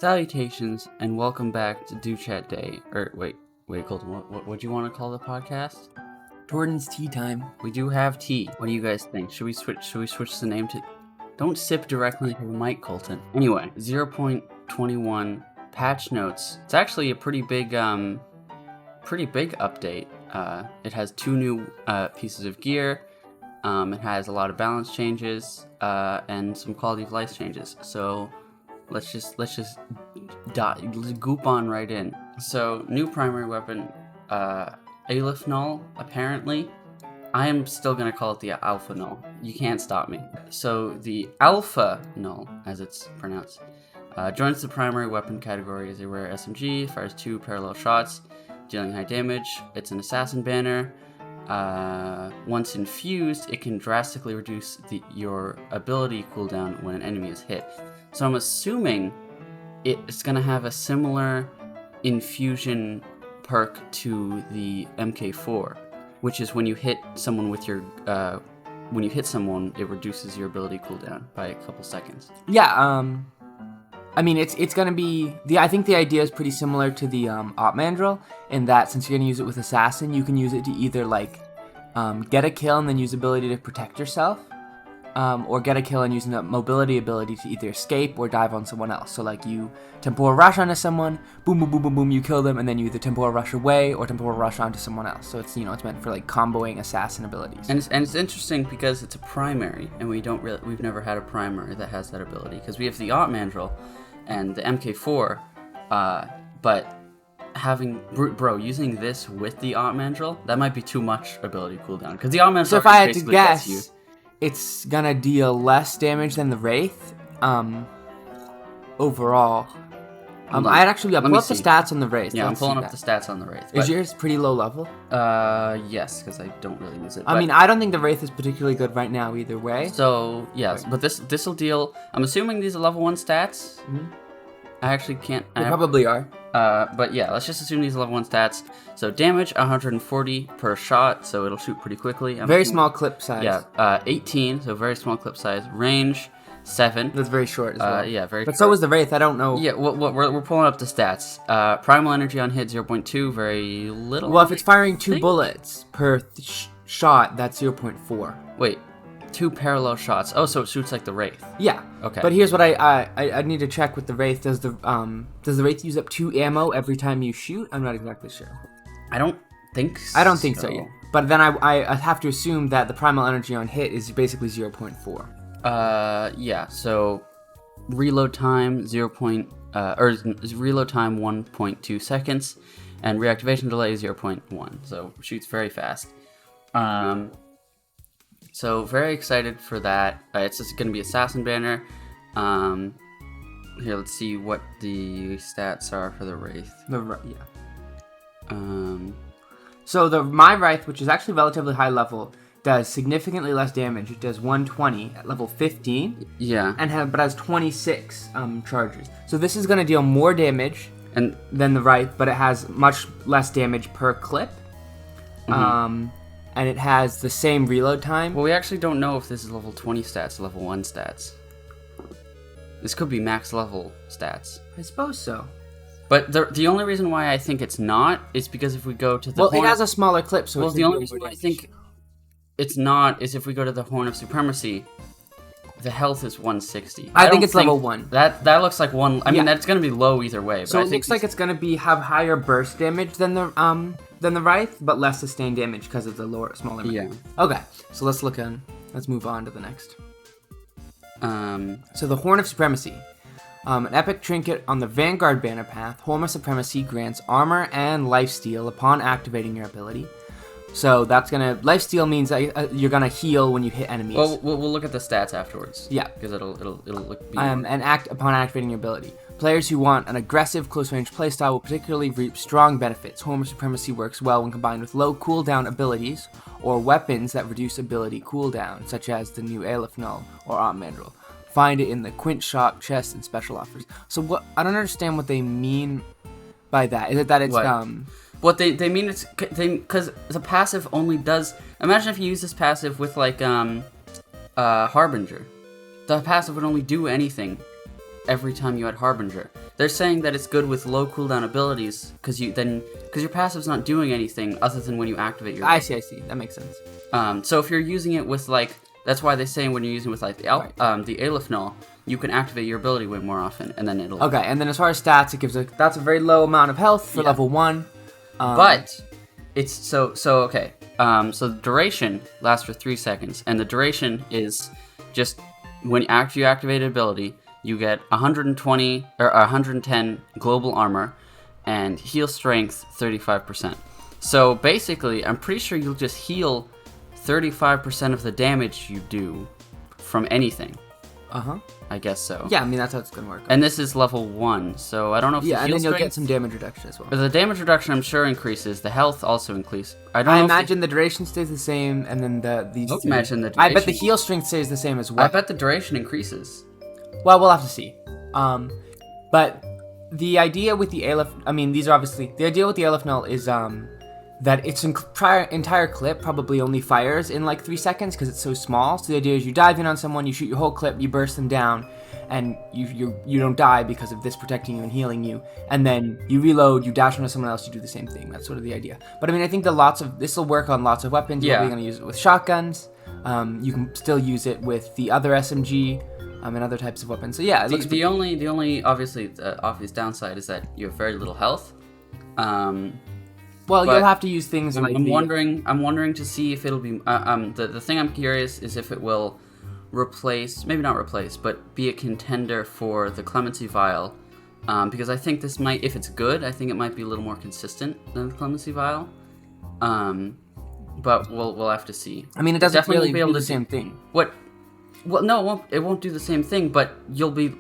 Salutations and welcome back to Do Chat Day. Wait, Colton, what do you want to call the podcast? Jordan's tea time. We do have tea. What do you guys think? Should we switch the name to? Don't sip directly into the mic, Colton. Anyway, 0.21 patch notes. It's actually a pretty big update. It has 2 new pieces of gear. It has a lot of balance changes and some quality of life changes. So let's just goop on right in. So new primary weapon, Aleph Null, apparently. I am still gonna call it the Alpha Null. You can't stop me. So the Alpha Null, as it's pronounced, joins the primary weapon category as a rare SMG, fires 2 parallel shots, dealing high damage. It's an assassin banner. Once infused, it can drastically reduce your ability cooldown when an enemy is hit. So I'm assuming it's going to have a similar infusion perk to the MK4, which is when you hit someone with your it reduces your ability cooldown by a couple seconds. Yeah, I mean, it's gonna be I think the idea is pretty similar to the Op Mandrill in that since you're gonna use it with Assassin, you can use it to either get a kill and then use ability to protect yourself, or get a kill and using a mobility ability to either escape or dive on someone else. So you temporal rush onto someone, boom, boom, boom, boom, boom, you kill them, and then you either temporal rush away or temporal rush onto someone else. So it's it's meant for comboing assassin abilities. And it's interesting because it's a primary, and we've never had a primary that has that ability because we have the Op Mandrill and the MK4, but using this with the Op Mandrill, that might be too much ability cooldown because the Op Mandrill. So if I had to guess, it's gonna deal less damage than the Wraith, overall. I'd actually pull up the stats on the Wraith. Yeah, I'm pulling up the stats on the Wraith. Is yours pretty low level? Yes, because I don't really use it. I mean, I don't think the Wraith is particularly good right now either way. So, yes, but this will deal... I'm assuming these are level 1 stats. Mm-hmm. I actually can't... They probably are. But yeah, let's just assume these are level 1 stats. So damage, 140 per shot, so it'll shoot pretty quickly. Very small clip size. Yeah, 18, so very small clip size. Range, 7. That's very short as well. Yeah, very But short. so was the Wraith, I don't know. Yeah, we're pulling up the stats. Primal energy on hit, 0.2, very little. Well, if it's firing 2 bullets per shot, that's 0.4. Wait, 2 parallel shots. Oh, so it shoots like the Wraith. Yeah. Okay. But here's what I need to check with the Wraith. Does the Wraith use up 2 ammo every time you shoot? I'm not exactly sure. I don't think so. I don't think so, yeah. But then I have to assume that the primal energy on hit is basically 0.4. Yeah, so reload time reload time 1.2 seconds, and reactivation delay is 0.1, so shoots very fast. So very excited for that. It's just going to be Assassin banner. Here, let's see what the stats are for the Wraith. So my Wraith, which is actually relatively high level, does significantly less damage. It does 120 at level 15. Yeah. But has 26 charges. So this is going to deal more damage than the Wraith, but it has much less damage per clip. Mm-hmm. And it has the same reload time. Well, we actually don't know if this is level 20 stats, level 1 stats. This could be max level stats. I suppose so. But the only reason why I think it's not is because if we go to the it has a smaller clip, so the only reason why I think it's not is if we go to the Horn of Supremacy, the health is 160. I think it's level 1. That looks like 1. I mean, that's going to be low either way. But so it looks like it's going to have higher burst damage than the Wraith, but less sustained damage because of the smaller. Yeah. Okay, so let's move on to the next. So the Horn of Supremacy. An epic trinket on the Vanguard banner path, Horn of Supremacy grants armor and lifesteal upon activating your ability. So that's lifesteal means that you're gonna heal when you hit enemies. Well, we'll look at the stats afterwards. Yeah, because it'll look. And act upon activating your ability. Players who want an aggressive close-range playstyle will particularly reap strong benefits. Horn of Supremacy works well when combined with low cooldown abilities or weapons that reduce ability cooldown, such as the new Aleph Null or Op Mandrill. Find it in the Quint shop, chest, and special offers. So I don't understand what they mean by that. Is it that it's What they mean is because the passive only does. Imagine if you use this passive with Harbinger. The passive would only do anything every time you add Harbinger. They're saying that it's good with low cooldown abilities because your passive's not doing anything other than when you activate your. I see. That makes sense. So if you're using it with like, that's why they say when you're using it with like the Aleph Null, you can activate your ability way more often, and then it'll. Okay, and then as far as stats, it gives that's a very low amount of health for level 1. But it's so okay. So the duration lasts for 3 seconds, and the duration is just when you activate an ability, you get 120 or 110 global armor and heal strength 35%. So basically, I'm pretty sure you'll just heal 35% of the damage you do from anything. I guess so. Yeah, I mean, that's how it's going to work. And this is level 1, so I don't know if and then you'll get some damage reduction as well. But the damage reduction, I'm sure, increases. The health also increases. I imagine the duration stays the same, and then these. Imagine the duration. I bet the heal strength stays the same as well. I bet the duration increases. Well, we'll have to see. But the idea with the Aleph, I mean, these are obviously the idea with the Aleph Null is that its entire clip probably only fires in like 3 seconds because it's so small. So the idea is you dive in on someone, you shoot your whole clip, you burst them down, and you don't die because of this protecting you and healing you. And then you reload, you dash onto someone else, you do the same thing. That's sort of the idea. But I mean, I think this will work on lots of weapons. You're probably going to use it with shotguns. You can still use it with the other SMG and other types of weapons. So yeah, it looks the only obviously obvious downside is that you have very little health. Well, you'll have to use things like. I'm wondering to see if it'll be. The thing I'm curious is if it will maybe not replace, but be a contender for the Clemency Vial, because I think this might, if it's good, I think it might be a little more consistent than the Clemency Vial. But we'll have to see. I mean, it doesn't really do the same thing. What? Well, no, it won't do the same thing, but you'll be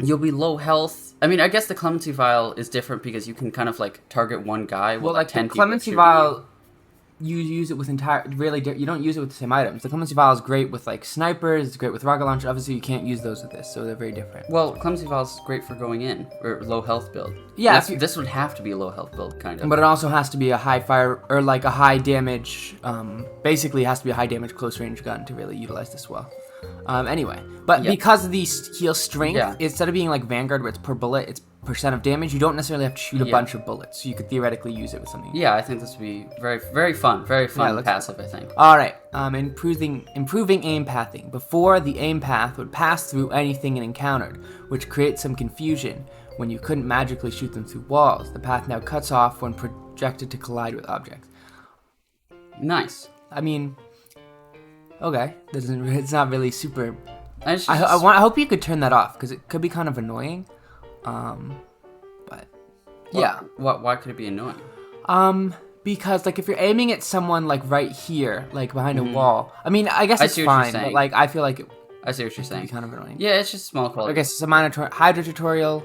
low health. I mean, I guess the Clemency Vial is different because you can kind of like target one guy. Well, like 10 the Clemency Vial, you use it with you don't use it with the same items. The Clemency Vial is great with like snipers. It's great with rocket launcher. Obviously, you can't use those with this, so they're very different. Well, Clemency Vial is great for going in or low health build. Yeah, this would have to be a low health build, kind of. But it also has to be a high fire or like a high damage. Basically, it has to be a high damage close range gun to really utilize this well. Anyway, but because of the heal strength, instead of being like Vanguard where it's per bullet, it's percent of damage, you don't necessarily have to shoot a bunch of bullets, so you could theoretically use it with something. Yeah, I think this would be very, very fun passive, I think. Alright, improving aim pathing. Before, the aim path would pass through anything it encountered, which creates some confusion when you couldn't magically shoot them through walls. The path now cuts off when projected to collide with objects. Nice. I mean, okay, it's not really super. I hope you could turn that off because it could be kind of annoying. But yeah, why could it be annoying? Because like if you're aiming at someone like right here, like behind a wall, I mean, I guess it's fine, but like I feel like I see what you're saying. Kind of annoying. Yeah, it's just small quality. I guess it's a minor Hydra tutorial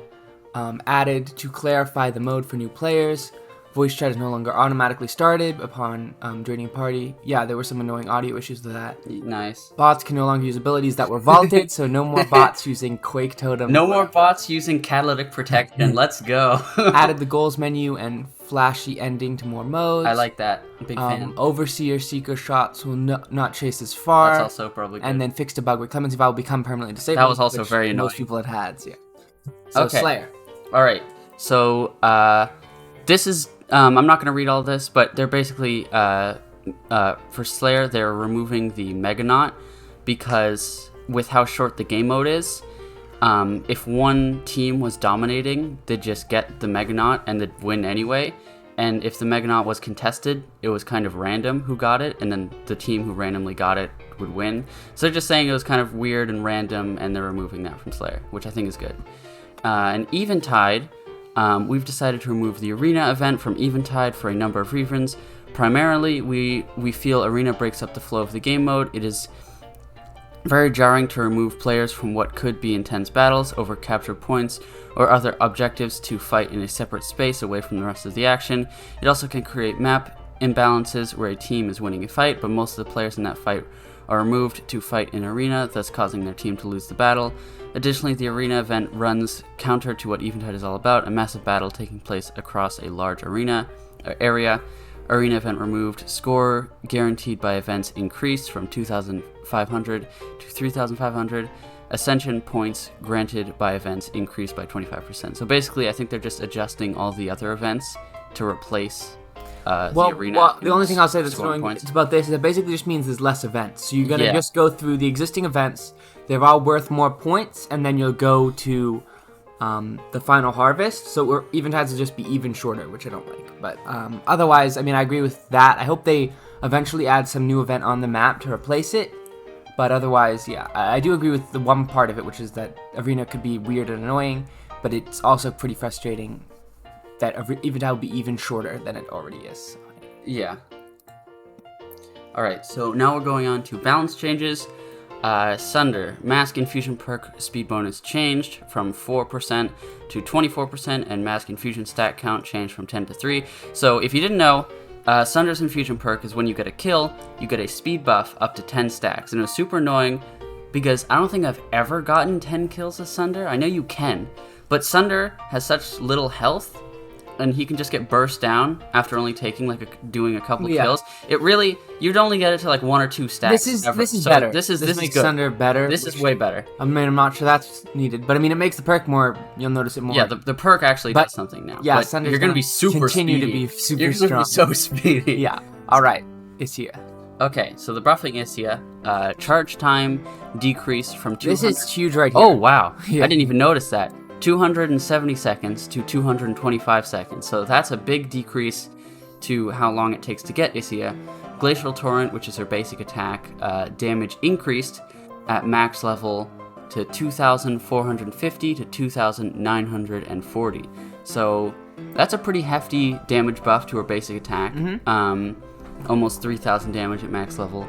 added to clarify the mode for new players. Voice chat is no longer automatically started upon joining a party. Yeah, there were some annoying audio issues with that. Nice. Bots can no longer use abilities that were vaulted, so no more bots using Quake Totem. No more bots using Catalytic Protection. Let's go. Added the goals menu and flashy ending to more modes. I like that. Big fan. Overseer Seeker shots will not chase as far. That's also probably good. And then fixed a bug where Clemency Vial will become permanently disabled. That was also very annoying. Most people had yeah. So okay. Slayer. All right. So this is. I'm not going to read all this, but they're basically, for Slayer, they're removing the Meganaut because with how short the game mode is, if one team was dominating, they'd just get the Meganaut and they'd win anyway. And if the Meganaut was contested, it was kind of random who got it, and then the team who randomly got it would win. So they're just saying it was kind of weird and random, and they're removing that from Slayer, which I think is good. And Eventide... we've decided to remove the arena event from Eventide for a number of reasons. Primarily, we feel arena breaks up the flow of the game mode. It is very jarring to remove players from what could be intense battles over captured points or other objectives to fight in a separate space away from the rest of the action. It also can create map imbalances where a team is winning a fight, but most of the players in that fight are removed to fight in arena, thus causing their team to lose the battle. Additionally, the arena event runs counter to what Eventide is all about, a massive battle taking place across a large area. Arena event removed. Score guaranteed by events increased from 2,500 to 3,500. Ascension points granted by events increase by 25%. So basically, I think they're just adjusting all the other events to replace the arena. Well, the only thing I'll say that's annoying about this is it basically just means there's less events. So you're going to just go through the existing events. They're all worth more points, and then you'll go to the final harvest. So eventides will just be even shorter, which I don't like. But otherwise, I mean, I agree with that. I hope they eventually add some new event on the map to replace it. But otherwise, yeah, I do agree with the one part of it, which is that arena could be weird and annoying, but it's also pretty frustrating that eventide will be even shorter than it already is. Yeah. Alright, so now we're going on to balance changes. Sunder, Mask Infusion perk speed bonus changed from 4% to 24%, and Mask Infusion stat count changed from 10 to 3. So if you didn't know, Sunder's Infusion perk is when you get a kill, you get a speed buff up to 10 stacks. And it was super annoying because I don't think I've ever gotten 10 kills with Sunder. I know you can, but Sunder has such little health, and he can just get burst down after only taking doing a couple kills. It really, you'd only get it to 1 or 2 stacks. This is better. This makes good. Sunder better. This is way better. I mean, I'm not sure that's needed, but I mean, it makes the perk more. You'll notice it more. Yeah, the perk actually does something now. Yeah, but you're gonna be super speedy. Continue to be super you're strong. You're gonna be so speedy. Yeah. All right. It's here. Okay, so the buffing is here. Charge time decreased from 200. This is huge right here. Oh wow! Yeah. I didn't even notice that. 270 seconds to 225 seconds. So that's a big decrease to how long it takes to get Isia. Glacial Torrent, which is her basic attack, damage increased at max level to 2,450 to 2,940. So that's a pretty hefty damage buff to her basic attack. Almost 3,000 damage at max level.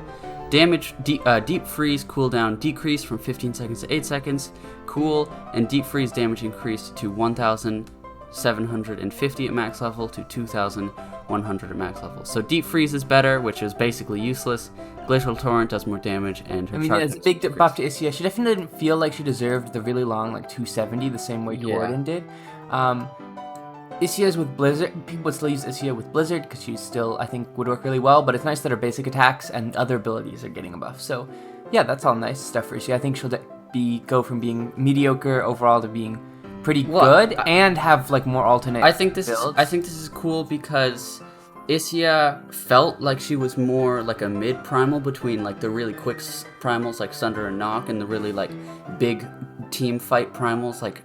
Damage, Deep Freeze cooldown decreased from 15 seconds to 8 seconds. Cool, and Deep Freeze damage increased to 1,750 at max level to 2,100 at max level. So Deep Freeze is better, which is basically useless. Glacial Torrent does more damage, and her it's a big buff to Isia. She definitely didn't feel like she deserved the really long 270 the same way Gordon did. Isia's with Blizzard. People would still use Isia with Blizzard because she's still, I think, would work really well. But it's nice that her basic attacks and other abilities are getting a buff. So, yeah, that's all nice stuff for Isia. I think she'll go from being mediocre overall to being pretty good and have more alternate. I think this builds. is cool because Isia felt like she was more like a mid primal between the really quick primals like Sunder and Nock and the really big team fight primals like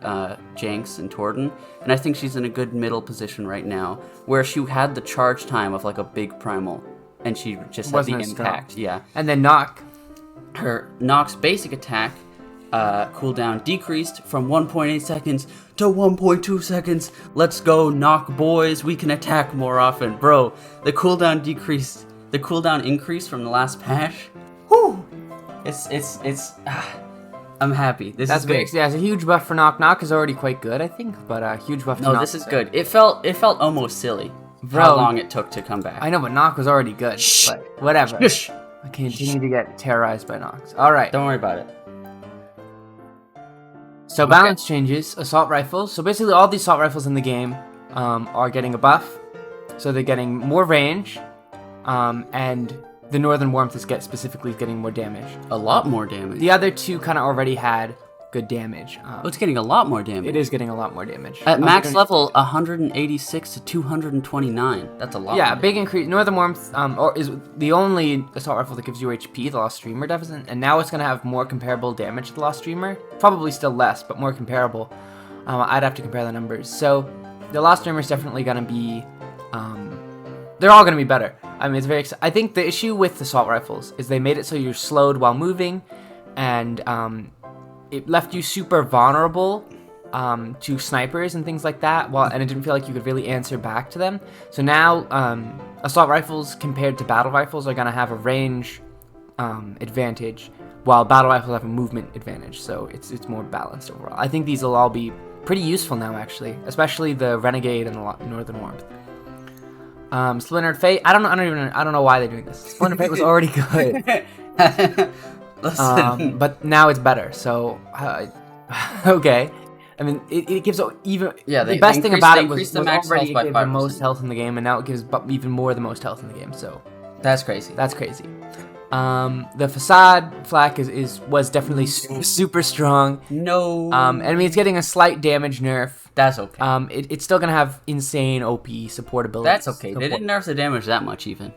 Jinx and Torden. And I think she's in a good middle position right now where she had the charge time of a big primal and she just had the impact. Yeah. And then Nock. Her Nock's basic attack cooldown decreased from 1.8 seconds to 1.2 seconds. Let's go, Nock boys. We can attack more often. Bro, the cooldown increased from the last patch. Whew! I'm happy. That's big. Yeah, it's a huge buff for Nock. Nock is already quite good, I think, but a huge buff to Nock. No, this is good. It felt almost silly how long it took to come back. I know, but Nock was already good. Shh. But whatever. Shh. I continue to get terrorized by Nox. All right. Don't worry about it. So balance changes. Assault rifles. So basically all these assault rifles in the game are getting a buff. So they're getting more range, and the Northern Warmth is specifically getting more damage. A lot more damage. The other two kind of already had good damage. It's getting a lot more damage. It is getting a lot more damage. At max level, 186 to 229. That's a lot. Yeah, big increase. Northern Warmth is the only assault rifle that gives you HP. The Lost Streamer doesn't, and now it's going to have more comparable damage to the Lost Streamer. Probably still less, but more comparable. I'd have to compare the numbers. So the Lost Streamer is definitely going to be. They're all going to be better. I mean, it's very. I think the issue with assault rifles is they made it so you're slowed while moving, and it left you super vulnerable to snipers and things like that, and it didn't feel like you could really answer back to them. So now, assault rifles compared to battle rifles are going to have a range advantage, while battle rifles have a movement advantage. So it's more balanced overall. I think these will all be pretty useful now, actually, especially the Renegade and the Northern Warmth. Splintered Fate. I don't know why they're doing this. Splintered Fate was already good. Listen. But now it's better, so okay. I mean, it gives even the best thing about it was already it gave the most health in the game, and now it gives even more the most health in the game. So that's crazy. That's crazy. The facade flak was definitely super strong. No. I mean, it's getting a slight damage nerf. That's okay. It's still gonna have insane OP supportability. That's okay. They didn't nerf the damage that much even.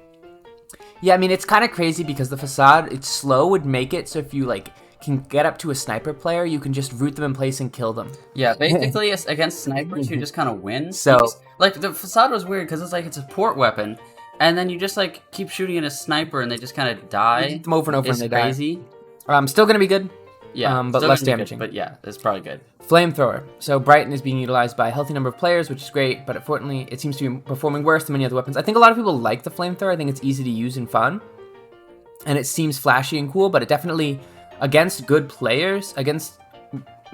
Yeah, I mean, it's kind of crazy because the facade, it's slow, would make it so if you like can get up to a sniper player, you can just root them in place and kill them. Yeah, basically against snipers, you just kind of win. So, like the facade was weird because it's like it's a support weapon, and then you just like keep shooting at a sniper and they just kind of die. You hit them over and over it's and they crazy. die. Still gonna be good. Yeah, but less damaging. But yeah, it's probably good. Flamethrower. So Brighton is being utilized by a healthy number of players, which is great, but unfortunately, it seems to be performing worse than many other weapons. I think a lot of people like the flamethrower. I think it's easy to use and fun, and it seems flashy and cool. But it definitely, against good players, against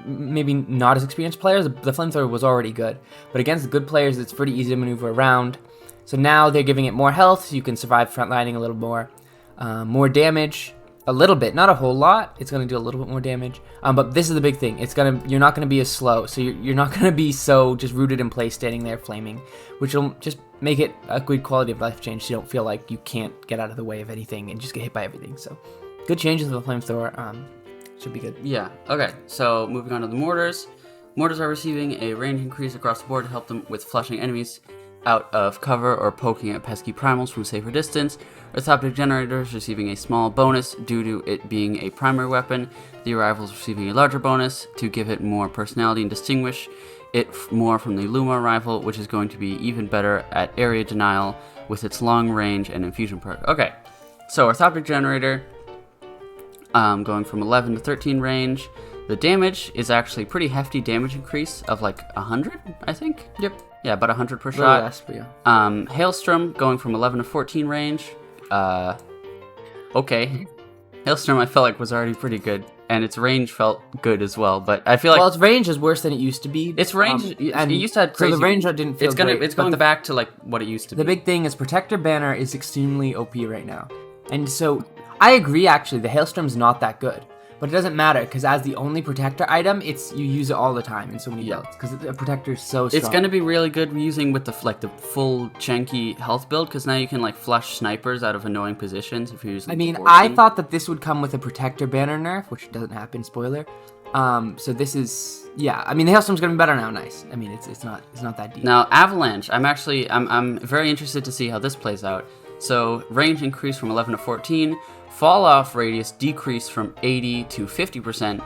maybe not as experienced players, the flamethrower was already good. But against good players, it's pretty easy to maneuver around. So now they're giving it more health, so you can survive frontlining a little more damage. A little bit, not a whole lot. It's gonna do a little bit more damage. But this is the big thing. You're not gonna be as slow, so you're not gonna be so just rooted in place, standing there flaming, which will just make it a good quality of life change. So you don't feel like you can't get out of the way of anything and just get hit by everything. So, good changes with the flamethrower. Should be good. Yeah. Okay. So moving on to the mortars. Mortars are receiving a range increase across the board to help them with flushing enemies out of cover or poking at pesky primals from safer distance. Orthoptic generators receiving a small bonus due to it being a primary weapon. The arrival is receiving a larger bonus to give it more personality and distinguish it more from the Luma arrival, which is going to be even better at area denial with its long range and infusion perk. Okay, so orthoptic generator going from 11 to 13 range. The damage is actually pretty hefty damage increase of like 100, I think. Yep. Yeah, about 100 per shot. Less, but yeah. Hailstorm going from 11 to 14 range. Okay. Hailstorm I felt like was already pretty good, and its range felt good as well. But I feel like its range is worse than it used to be. Its range, and it used to have crazy. So the range didn't feel great. It's going back to like what it used to be. The big thing is Protector Banner is extremely OP right now, and so I agree. Actually, the Hailstorm's not that good. But it doesn't matter, because as the only protector item, you use it all the time in so many builds, because the protector is so strong. It's going to be really good using with the full chunky health build, because now you can like flush snipers out of annoying positions if you're using. I mean, I thought that this would come with a protector banner nerf, which doesn't happen. Spoiler. So this is I mean, the Hailstorm's going to be better now. Nice. I mean, it's not that deep. Now Avalanche, I'm very interested to see how this plays out. So range increase from 11 to 14. Fall off radius decreased from 80 to 50%,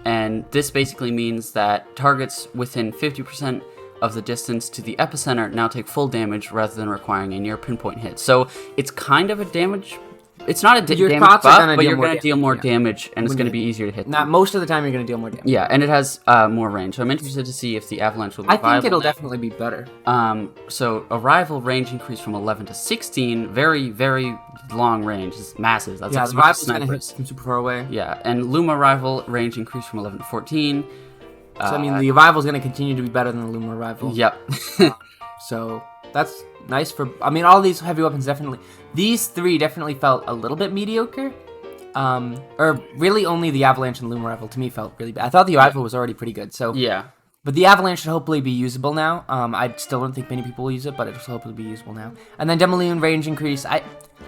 and this basically means that targets within 50% of the distance to the epicenter now take full damage rather than requiring a near pinpoint hit. So it's kind of a damage. It's not a damage buff, but you're going to deal more damage, and it's going to be easier to hit. Not most of the time, you're going to deal more damage. Yeah, and it has more range. So I'm interested to see if the Avalanche will be viable. I think it'll definitely be better. So Arrival range increased from 11 to 16. Very, very long range. It's massive. That's the Arrival's going to hit from super far away. Yeah, and Luma Arrival range increased from 11 to 14. So, I mean, the Arrival's going to continue to be better than the Luma Arrival. Yep. So that's nice for. I mean, all these heavy weapons definitely. These three definitely felt a little bit mediocre. Or really only the Avalanche and Luma Arrival to me felt really bad. I thought the Arrival was already pretty good. So yeah. But the Avalanche should hopefully be usable now. I still don't think many people will use it, but it'll hopefully be usable now. And then Demolition range increase.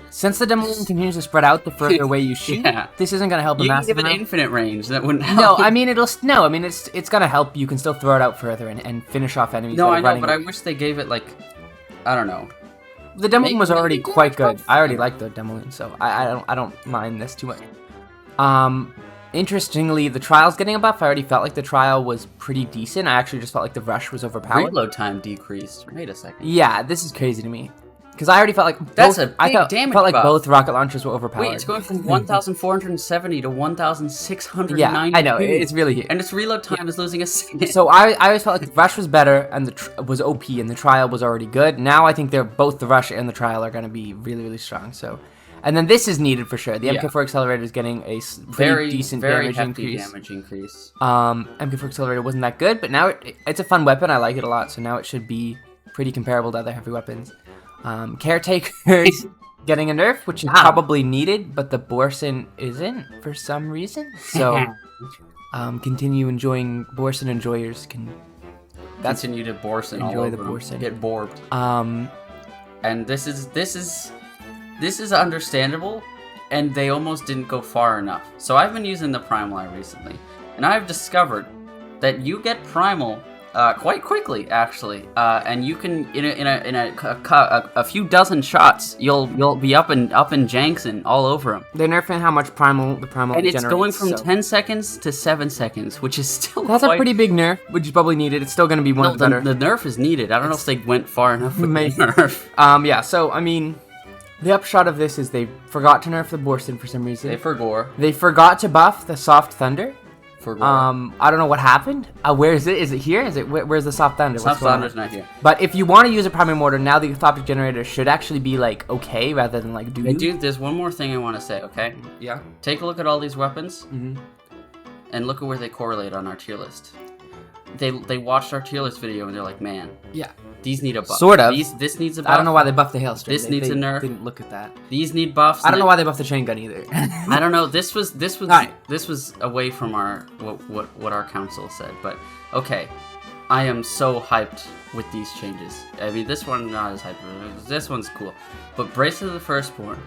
Since the Demolition continues to spread out the further away you shoot, this isn't going to help a massive amount. You can give it infinite range. That wouldn't help. No, I mean it's going to help. You can still throw it out further and finish off enemies. No, I know, but I wish they gave it like, I don't know. The Demolition was already quite good. I already liked the Demolition, so I don't mind this too much. Interestingly, the Trial's getting a buff. I already felt like the Trial was pretty decent. I actually just felt like the Rush was overpowered. Reload time decreased. Wait a second. Yeah, this is crazy to me. Because I already felt like damage felt like buff. Both rocket launchers were overpowered. Wait, it's going from 1,470 to 1,690. Yeah, I know, it's really huge. And its reload time is losing a second. So I always felt like the Rush was better and was OP and the Trial was already good. Now I think both the Rush and the Trial are going to be really, really strong. So, and then this is needed for sure. The MK4 Accelerator is getting a pretty decent damage increase. MK4 Accelerator wasn't that good, but now it's a fun weapon. I like it a lot. So now it should be pretty comparable to other heavy weapons. Caretaker's getting a nerf, which is probably needed, but the Borson isn't for some reason. So, continue enjoying Borson enjoyers can. Continue to Borson. Enjoy the Borson. Get bored. And this is understandable. and they almost didn't go far enough. So I've been using the primal recently, and I've discovered that you get primal quite quickly, actually, and you can in a few dozen shots, you'll be up and janks and all over them. They're nerfing how much the primal and it's generates, going from so. 10 seconds to 7 seconds, which is still That's a pretty big nerf, which is probably needed. It's still going to be one of the better. The nerf is needed. I don't know if they went far enough with the nerf. Yeah. So I mean, the upshot of this is they forgot to nerf the Borson for some reason. They forgot to buff the soft thunder. I don't know what happened. Where is it? Is it here? Where's the soft thunder? Soft thunder's not here. But if you want to use a primary mortar, now the topic generator should actually be like okay rather than like Hey, dude, there's one more thing I want to say. Okay. Yeah. Take a look at all these weapons, and look at where they correlate on our tier list. They watched our tier list video and they're like, man, yeah, these need a buff. Sort of. This needs a buff. I don't know why they buffed the hailstone. This needs a nerf. Didn't look at that. These need buffs. I don't know why they buffed the chain gun either. I don't know. This was right. This was away from our what our council said. But okay, I am so hyped with these changes. I mean, this one not as hyped. This one's cool. But Bracelet of the Firstborn,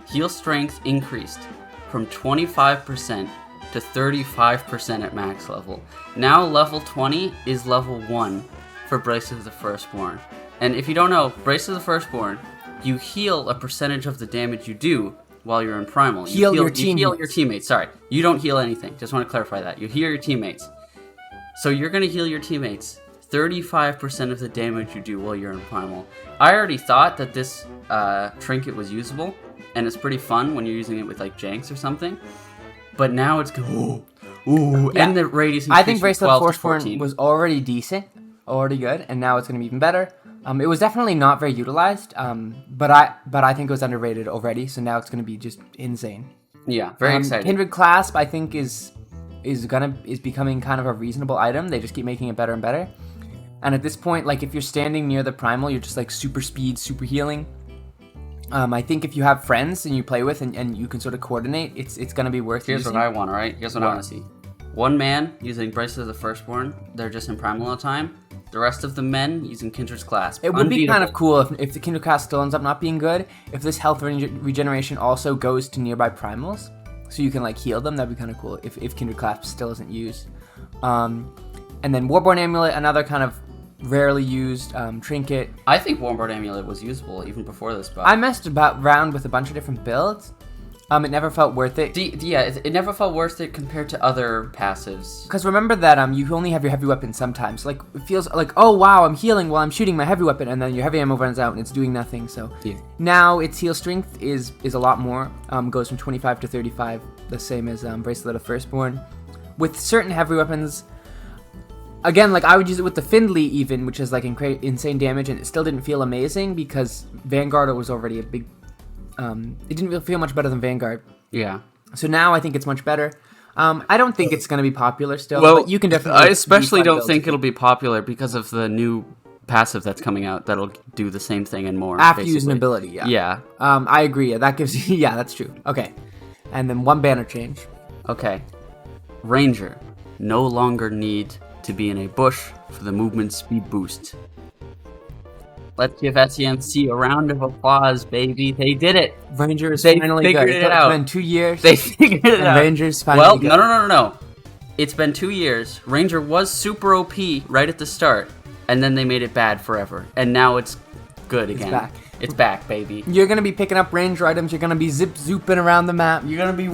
heal strength increased from 25% to 35% at max level. Now level 20 is level 1 for Bracelet of the Firstborn. And if you don't know, Bracelet of the Firstborn, you heal a percentage of the damage you do while you're in primal. You heal your teammates. Sorry, you don't heal anything. Just want to clarify that. You heal your teammates. So you're going to heal your teammates 35% of the damage you do while you're in primal. I already thought that this trinket was usable, and it's pretty fun when you're using it with like janks or something. But now it's going, and the radius. I think Bracelet of the Firstborn was already decent, already good, and now it's going to be even better. It was definitely not very utilized, but I think it was underrated already. So now it's going to be just insane. Yeah, very exciting. Kindred Clasp, I think, is becoming kind of a reasonable item. They just keep making it better and better. And at this point, like if you're standing near the primal, you're just like super speed, super healing. I think if you have friends and you play with and you can sort of coordinate, it's going to be worth using. Here's what I want, all right? Here's what I want to see. One man using Bracelet of the Firstborn, they're just in primal all the time. The rest of the men using Kindred's Clasp. It would be kind of cool if the Kindred Clasp still ends up not being good, if this health regeneration also goes to nearby primals, so you can like heal them. That'd be kind of cool if Kindred Clasp still isn't used. And then Warborn Amulet, another kind of rarely used trinket. I think Warborn Amulet was usable even before this buff. I messed around with a bunch of different builds. It never felt worth it. It never felt worth it compared to other passives. Because remember that you only have your heavy weapon sometimes. Like it feels like, oh wow, I'm healing while I'm shooting my heavy weapon, and then your heavy ammo runs out and it's doing nothing. So now its heal strength is a lot more. Goes from 25 to 35, the same as Bracelet of Firstborn. With certain heavy weapons. Again, like I would use it with the Findley even, which is like insane damage, and it still didn't feel amazing because Vanguard was already a big. It didn't really feel much better than Vanguard. Yeah. So now I think it's much better. I don't think it's going to be popular still, but you can definitely. I especially don't think it'll be popular because of the new passive that's coming out that'll do the same thing and more. After using ability, yeah. Yeah. I agree. Yeah, that gives you. Yeah, that's true. Okay, and then one banner change. Okay. Ranger no longer need to be in a bush for the movement speed boost. Let's give SEMC a round of applause, baby. They did it. Ranger is finally good. It out. It's been 2 years. They figured it out. Ranger's finally good. No. It's been 2 years. Ranger was super OP right at the start, and then they made it bad forever. And now it's good again. It's back, baby. You're going to be picking up Ranger items. You're going to be zip-zooping around the map. You're going to be...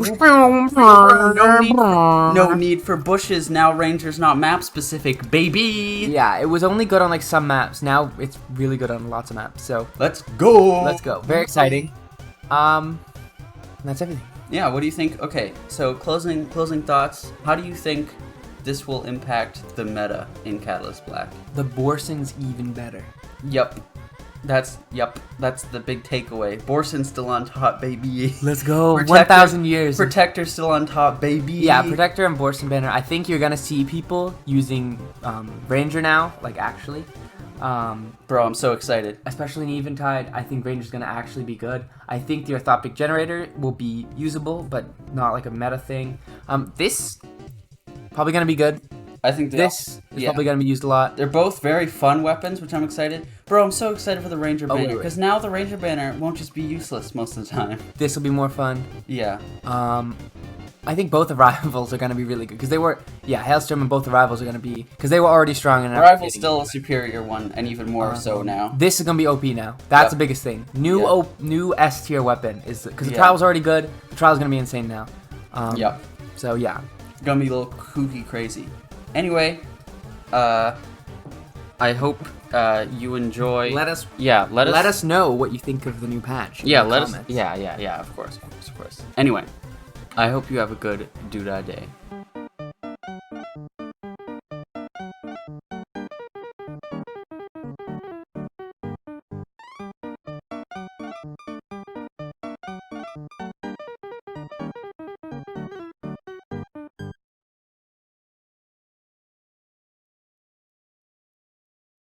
no need for bushes. Now Ranger's not map-specific, baby. Yeah, it was only good on, like, some maps. Now it's really good on lots of maps, so... Let's go! Very exciting. That's everything. Yeah, what do you think? Okay, so closing thoughts. How do you think this will impact the meta in Catalyst Black? The Borson's even better. Yup. That's the big takeaway. Borson's still on top, baby. Let's go. 1,000 years. Protector's still on top, baby. Yeah, Protector and Borson banner. I think you're gonna see people using Ranger now, like actually. Bro, I'm so excited. Especially in Eventide, I think Ranger's gonna actually be good. I think the Orthopic Generator will be usable, but not like a meta thing. This probably gonna be good. I think this is probably going to be used a lot. They're both very fun weapons, which I'm excited. Bro, I'm so excited for the Ranger Banner, wait. because now the Ranger Banner won't just be useless most of the time. This will be more fun. Yeah. I think both arrivals are going to be really good, because they were, Hailstorm and both arrivals are going to be, because they were already strong enough. Arrival's still a superior one, and even more so now. This is going to be OP now. That's the biggest thing. New S tier weapon, is because the trial's already good, the trial's going to be insane now. So yeah. It's going to be a little kooky crazy. Anyway, I hope you enjoy. Let us let us know what you think of the new patch. Yeah, let us. Yeah. Of course. Anyway, I hope you have a good doodah day.